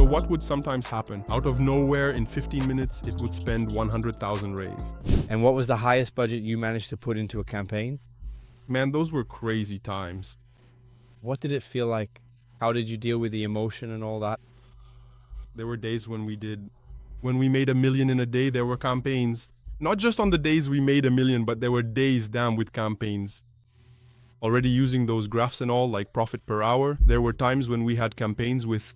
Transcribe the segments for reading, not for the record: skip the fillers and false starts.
what would sometimes happen? Out of nowhere, in 15 minutes, it would spend 100,000 raise. And what was the highest budget you managed to put into a campaign? Man, those were crazy times. What did it feel like? How did you deal with the emotion and all that? There were days when we made $1 million in a day. There were campaigns, not just on the days we made $1 million, but there were days damn with campaigns. Already using those graphs and all, like profit per hour, there were times when we had campaigns with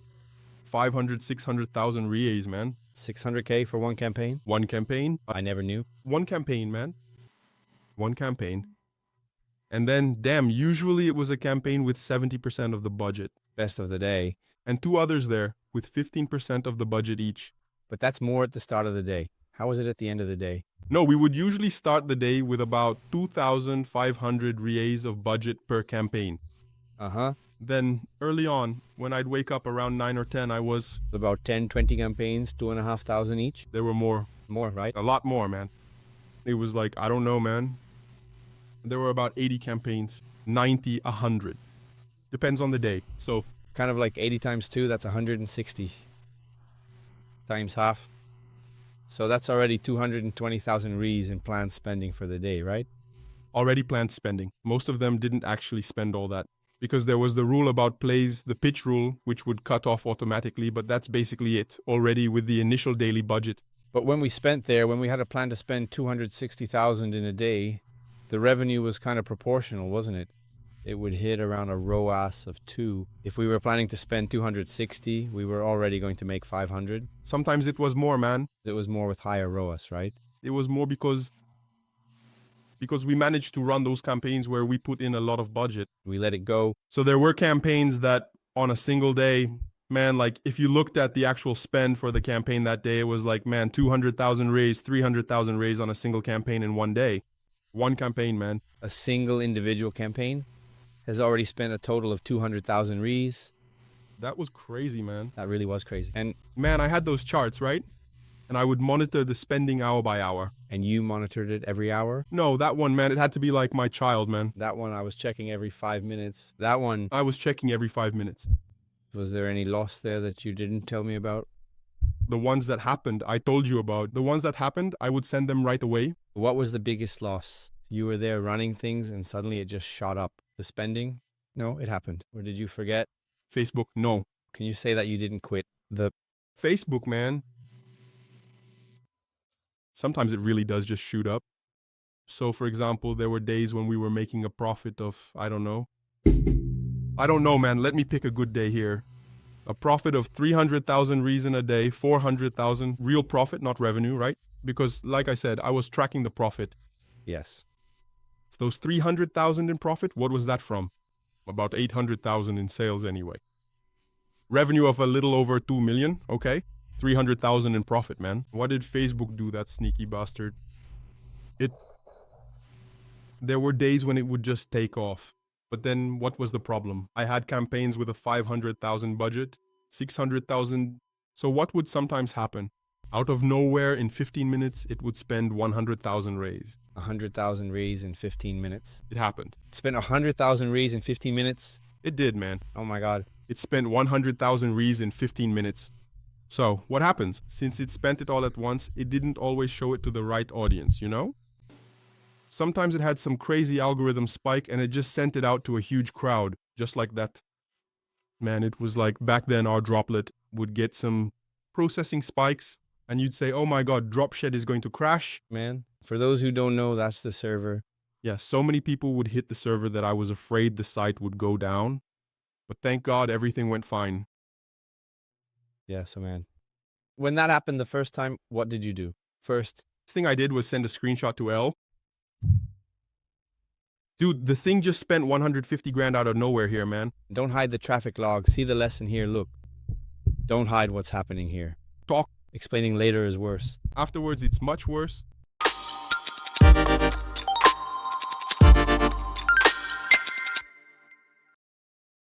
500, 600,000 reais, man. 600K for one campaign? One campaign. I never knew. One campaign, man. One campaign. And then, damn, usually it was a campaign with 70% of the budget. Best of the day. And two others there with 15% of the budget each. But that's more at the start of the day. How was it at the end of the day? No, we would usually start the day with about 2,500 reais of budget per campaign. Uh-huh. Then early on, when I'd wake up around 9 or 10, About 10, 20 campaigns, 2,500 each? there were more, More, right? a lot more, man. It was like, I don't know, man. There were about 80 campaigns, 90, 100. Depends on the day. So Kind of like 80 times 2, that's 160 times half. So that's already 220,000 reais in planned spending for the day, right? already planned spending. Most of them didn't actually spend all that because there was the rule about plays, the pitch rule, which would cut off automatically, but that's basically it already with the initial daily budget. But when we spent there, when we had a plan to spend 260,000 in a day, the revenue was kind of proportional, wasn't it? It would hit around a ROAS of 2. If we were planning to spend 260, we were already going to make 500. Sometimes it was more, man. It was more with higher ROAS, right? It was more because we managed to run those campaigns where we put in a lot of budget. We let it go. So there were campaigns that on a single day, man, like if you looked at the actual spend for the campaign that day, it was like, man, 200,000 raised, 300,000 raised on a single campaign in one day. One campaign, man. A single individual campaign has already spent a total of 200,000 reais. That was crazy, man. That really was crazy. And Man, I had those charts, right? And I would monitor the spending hour by hour. you monitored it every hour? No, that one, man, it had to be like my child, man. That one I was checking every 5 minutes. That one, I was checking every 5 minutes. was there any loss there that you didn't tell me about? The ones that happened, I told you about. The ones that happened, I would send them right away. What was the biggest loss? You were there running things and suddenly it just shot up. The spending? No, it happened. Or did you forget? Facebook, no. Can you say that you didn't quit the... Facebook, man. Sometimes it really does just shoot up. So, for example, there were days when we were making a profit of, I don't know, man. Let me pick a good day here. A profit of 300,000 reason a day, 400,000 real profit, not revenue, right? Because like I said, I was tracking the profit. Yes. Those 300,000 in profit, what was that from? About 800,000 in sales anyway. Revenue of a little over 2 million, okay? 300,000 in profit, man. What did Facebook do, that sneaky bastard? There were days when it would just take off. But then what was the problem? I had campaigns with a 500,000 budget, 600,000. So what would sometimes happen? Out of nowhere, in 15 minutes, it would spend 100,000 raise. 100,000 reais in 15 minutes. It happened. Spent 100,000 reais in 15 minutes? It did, man. Oh my God. It spent 100,000 reais in 15 minutes. So what happens? Since it spent it all at once, it didn't always show it to the right audience, you know? Sometimes it had some crazy algorithm spike and it just sent it out to a huge crowd, just like that. Man, it was like back then our droplet would get some processing spikes and you'd say, oh my God, Dropshed is going to crash. Man, for those who don't know, that's the server. Yeah, so many people would hit the server that I was afraid the site would go down. But thank God everything went fine. Yeah, so man. When that happened the first time, what did you do? First Thing I did was send a screenshot to L. Dude, the thing just spent 150 grand out of nowhere here, man. don't hide the traffic log. See the lesson here. Look. Don't hide what's happening here. Talk. Explaining later is worse. Afterwards, it's much worse.